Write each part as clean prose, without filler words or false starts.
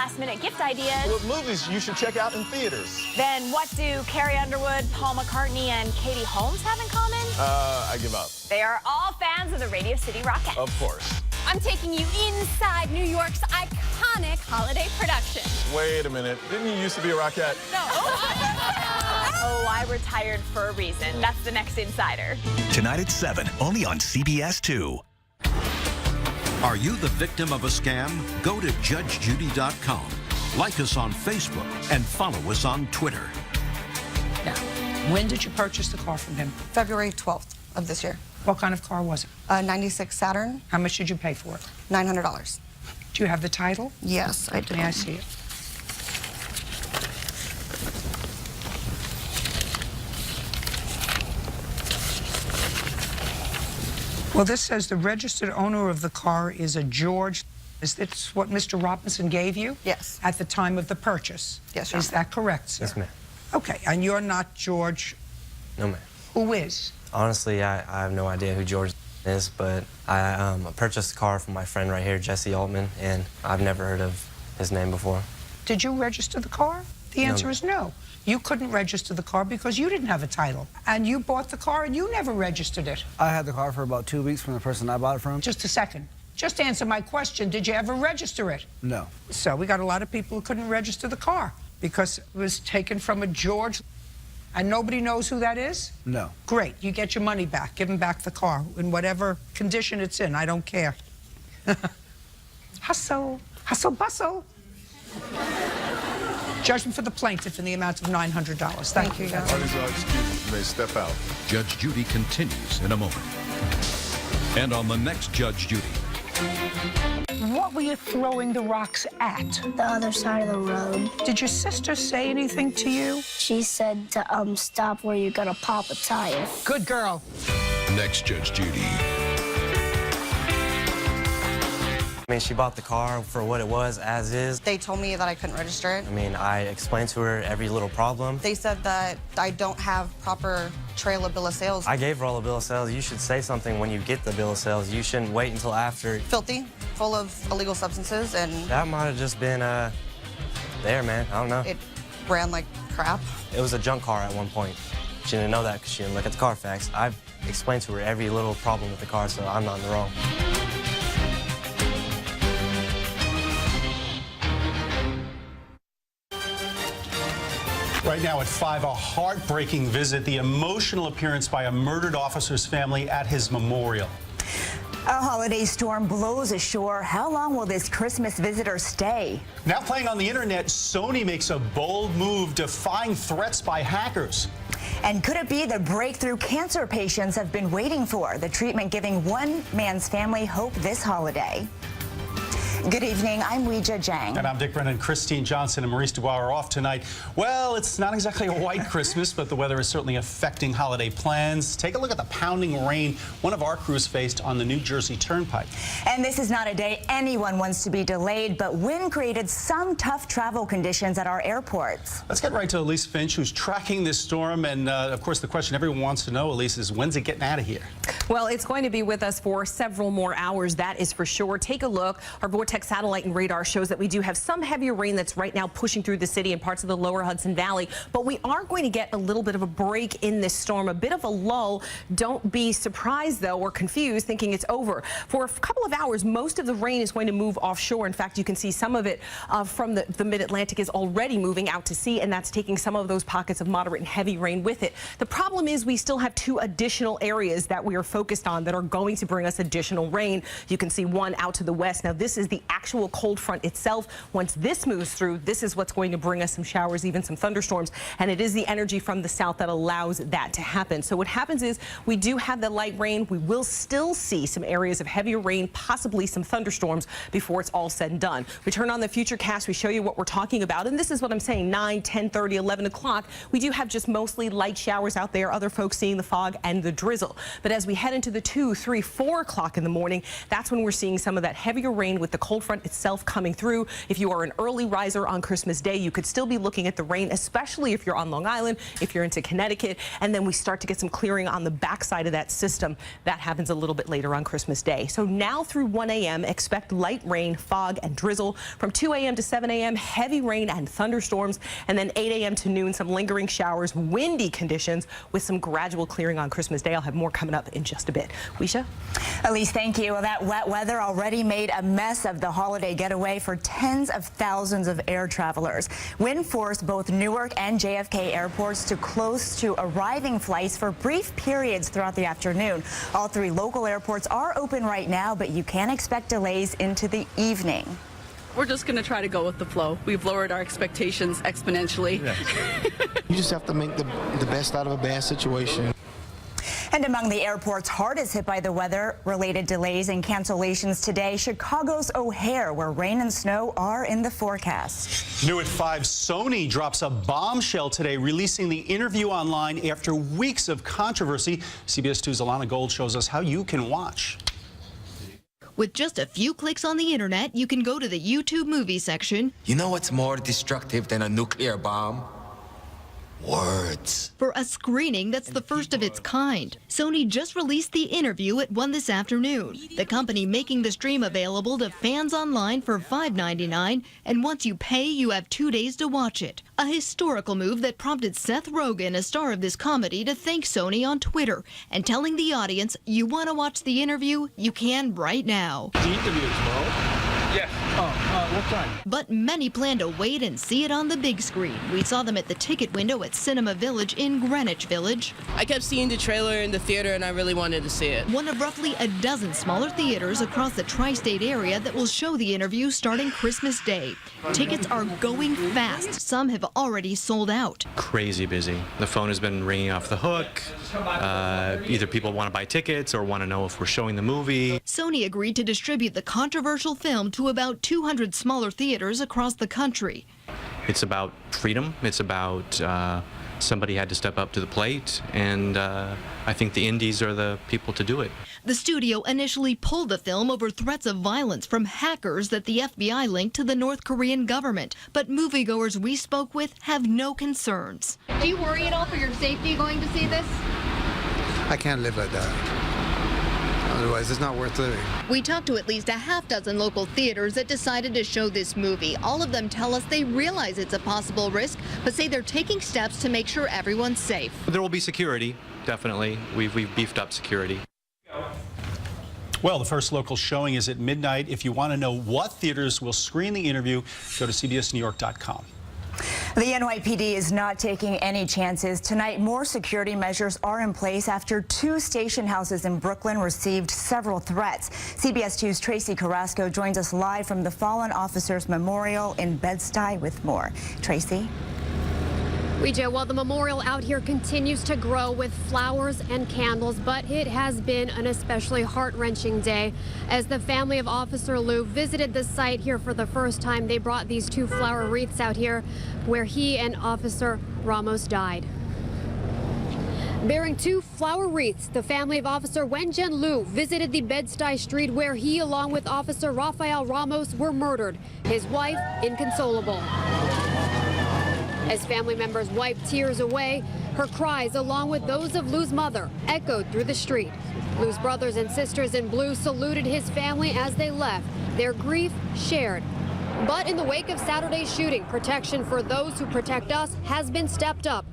last-minute gift ideas. What movies you should check out in theaters? Then what do Carrie Underwood, Paul McCartney, and Katie Holmes have in common? I give up. They are all fans of the Radio City Rockettes. Of course. I'm taking you inside New York's iconic holiday production. Wait a minute. Didn't you used to be a Rockette? No. Oh, I retired for a reason. That's the next Insider. Tonight at 7, only on CBS 2. Are you the victim of a scam? Go to judgejudy.com. Like us on Facebook and follow us on Twitter. Now, when did you purchase the car from him? February 12th of this year. What kind of car was it? A 96 Saturn. How much did you pay for it? $900. Do you have the title? Yes, I do. May I see it? Well, this says the registered owner of the car is a George. Is this what Mr. Robinson gave you? Yes. At the time of the purchase? Yes, Your Is that correct, sir? Yes, ma'am. Okay, and you're not George? No, ma'am. Who is? Honestly, I have no idea who George is, but I purchased the car from my friend right here, Jesse Altman, and I've never heard of his name before. Did you register the car? The answer is no. You couldn't register the car because you didn't have a title. And you bought the car and you never registered it. I had the car for about 2 weeks from the person I bought it from. Just a second. Just answer my question. Did you ever register it? No. So we got a lot of people who couldn't register the car because it was taken from a George. And nobody knows who that is? No. Great. You get your money back. Give him back the car in whatever condition it's in. I don't care. Hustle. Hustle bustle. Judgment for the plaintiff in the amount of $900. Thank you. Parties are excused. You may step out. Judge Judy continues in a moment. And on the next Judge Judy. What were you throwing the rocks at? The other side of the road. Did your sister say anything to you? She said to stop where you're gonna pop a tire. Good girl. Next Judge Judy. I mean, she bought the car for what it was, as is. They told me that I couldn't register it. I mean, I explained to her every little problem. They said that I don't have proper trail of bill of sales. I gave her all the bill of sales. You should say something when you get the bill of sales. You shouldn't wait until after. Filthy, full of illegal substances, and That might have just been, there, man. I don't know. it ran like crap. It was a junk car at one point. She didn't know that because she didn't look at the Carfax. I've explained to her every little problem with the car, so I'm not in the wrong. Right now at 5, a heartbreaking visit, the emotional appearance by a murdered officer's family at his memorial. A holiday storm blows ashore. How long will this Christmas visitor stay? Now playing on the internet, Sony makes a bold move defying threats by hackers. And could it be the breakthrough cancer patients have been waiting for? The treatment giving one man's family hope this holiday. Good evening, I'm Weijia Zhang. And I'm Dick Brennan. Christine Johnson and Maurice Dubois are off tonight. Well, it's not exactly a white Christmas, but the weather is certainly affecting holiday plans. Take a look at the pounding rain one of our crews faced on the New Jersey Turnpike. And this is not a day anyone wants to be delayed, but wind created some tough travel conditions at our airports. Let's get right to Elise Finch, who's tracking this storm. And, of course, the question everyone wants to know, Elise, is when's it getting out of here? Well, it's going to be with us for several more hours, that is for sure. Take a look. Our vortex satellite and radar shows that we do have some heavier rain that's right now pushing through the city and parts of the lower Hudson Valley. But we are going to get a little bit of a break in this storm, a bit of a lull. Don't be surprised, though, or confused thinking it's over. For a couple of hours, most of the rain is going to move offshore. In fact, you can see some of it from the mid-Atlantic is already moving out to sea, and that's taking some of those pockets of moderate and heavy rain with it. The problem is we still have 2 additional areas that we are focused on that are going to bring us additional rain. You can see one out to the west. Now, this is the actual cold front itself. Once this moves through, this is what's going to bring us some showers, even some thunderstorms, and it is the energy from the south that allows that to happen. So what happens is we do have the light rain. We will still see some areas of heavier rain, possibly some thunderstorms before it's all said and done. We turn on the futurecast. We show you what we're talking about, and this is what I'm saying, 9, 10:30, 11 o'clock. We do have just mostly light showers out there, other folks seeing the fog and the drizzle. But as we head into the 2, 3, 4 o'clock in the morning, that's when we're seeing some of that heavier rain with the cold cold front itself coming through. If you are an early riser on Christmas Day, you could still be looking at the rain, especially if you're on Long Island, if you're into Connecticut, and then we start to get some clearing on the backside of that system. That happens a little bit later on Christmas Day. So now through 1 a.m., expect light rain, fog, and drizzle. From 2 a.m. to 7 a.m., heavy rain and thunderstorms, and then 8 a.m. to noon, some lingering showers, windy conditions with some gradual clearing on Christmas Day. I'll have more coming up in just a bit. Weisha? Elise, thank you. Well, that wet weather already made a mess of the holiday getaway for tens of thousands of air travelers. Wind forced both Newark and JFK airports to close to arriving flights for brief periods throughout the afternoon. All 3 local airports are open right now, but you can expect delays into the evening. We're just going to try to go with the flow. We've lowered our expectations exponentially. Yes. You just have to make the best out of a bad situation. And among the airports hardest hit by the weather-related delays and cancellations today, Chicago's O'Hare, where rain and snow are in the forecast. New at 5, Sony drops a bombshell today, releasing the interview online after weeks of controversy. CBS 2's Alana Gold shows us how you can watch. With just a few clicks on the internet, you can go to the YouTube movie section. You know what's more destructive than a nuclear bomb? Words. For a screening that's the first of its kind. Sony just released the interview at 1 this afternoon. The company making the stream available to fans online for $5.99, and once you pay, you have 2 days to watch it. A historical move that prompted Seth Rogen, a star of this comedy, to thank Sony on Twitter and telling the audience, you want to watch the interview? You can right now. The interview tomorrow? Yes. What time? But many plan to wait and see it on the big screen. We saw them at the ticket window at Cinema Village in Greenwich Village. I kept seeing the trailer in the theater and I really wanted to see it. One of roughly a dozen smaller theaters across the tri-state area that will show the interview starting Christmas Day. Tickets are going fast. Some have already sold out. Crazy busy. The phone has been ringing off the hook. Either people want to buy tickets or want to know if we're showing the movie. Sony agreed to distribute the controversial film to about 200 smaller theaters across the country. It's about freedom. It's about somebody had to step up to the plate, and I think the indies are the people to do it. The studio initially pulled the film over threats of violence from hackers that the FBI linked to the North Korean government. But moviegoers we spoke with have no concerns. Do you worry at all for your safety going to see this? I can't live like that. Otherwise, it's not worth living. We talked to at least a half-dozen local theaters that decided to show this movie. All of them tell us they realize it's a possible risk, but say they're taking steps to make sure everyone's safe. There will be security, definitely. We've beefed up security. Well, the first local showing is at midnight. If you want to know what theaters will screen the interview, go to cbsnewyork.com. The NYPD is not taking any chances. Tonight, more security measures are in place after 2 station houses in Brooklyn received several threats. CBS 2's Tracee Carrasco joins us live from the Fallen Officers Memorial in Bed-Stuy with more. Tracee? Well, the memorial out here continues to grow with flowers and candles, but it has been an especially heart-wrenching day. As the family of Officer Lou visited the site here for the first time, they brought these 2 flower wreaths out here where he and Officer Ramos died. Bearing 2 flower wreaths, the family of Officer Wenjen Liu visited the Bed-Stuy street where he, along with Officer Rafael Ramos, were murdered. His wife, inconsolable. As family members wiped tears away, her cries, along with those of Lou's mother, echoed through the street. Lou's brothers and sisters in blue saluted his family as they left, their grief shared. But in the wake of Saturday's shooting, protection for those who protect us has been stepped up.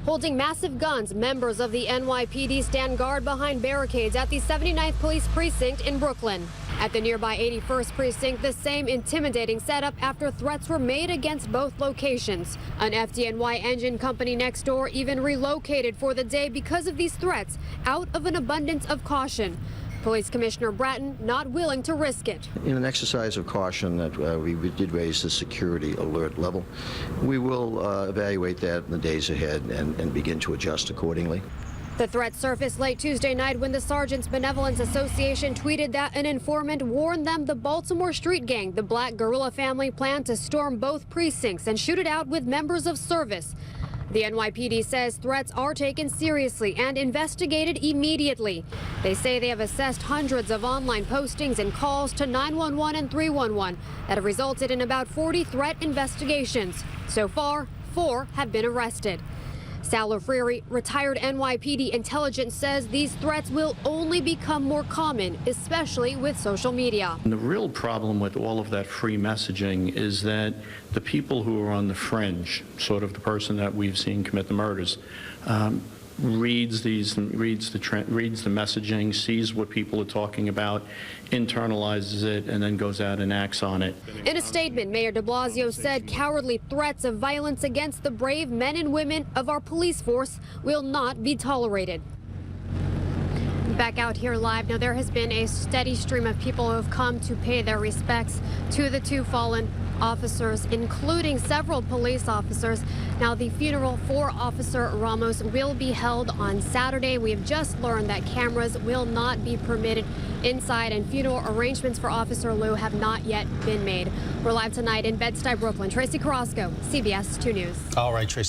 Holding massive guns, members of the NYPD stand guard behind barricades at the 79th Police Precinct in Brooklyn. At the nearby 81st Precinct, the same intimidating setup after threats were made against both locations. An FDNY engine company next door even relocated for the day because of these threats, out of an abundance of caution. Police Commissioner Bratton not willing to risk it. In an exercise of caution that we did raise the security alert level. We will evaluate that in the days ahead and begin to adjust accordingly. The threat surfaced late Tuesday night when the Sergeants Benevolence Association tweeted that an informant warned them the Baltimore street gang, the Black Guerrilla family, planned to storm both precincts and shoot it out with members of service. The NYPD says threats are taken seriously and investigated immediately. They say they have assessed hundreds of online postings and calls to 911 and 311 that have resulted in about 40 threat investigations. So far, 4 have been arrested. Salo Freire, retired NYPD intelligence, says these threats will only become more common, especially with social media. And the real problem with all of that free messaging is that the people who are on the fringe, sort of the person that we've seen commit the murders, reads the messaging, sees what people are talking about, internalizes it, and then goes out and acts on it. In a statement, Mayor de Blasio said cowardly threats of violence against the brave men and women of our police force will not be tolerated. Back out here live. Now, there has been a steady stream of people who have come to pay their respects to the 2 fallen officers, including several police officers. Now, the funeral for Officer Ramos will be held on Saturday. We have just learned that cameras will not be permitted inside, and funeral arrangements for Officer Liu have not yet been made. We're live tonight in Bed-Stuy, Brooklyn. Tracee Carrasco, CBS 2 News. All right, Tracee.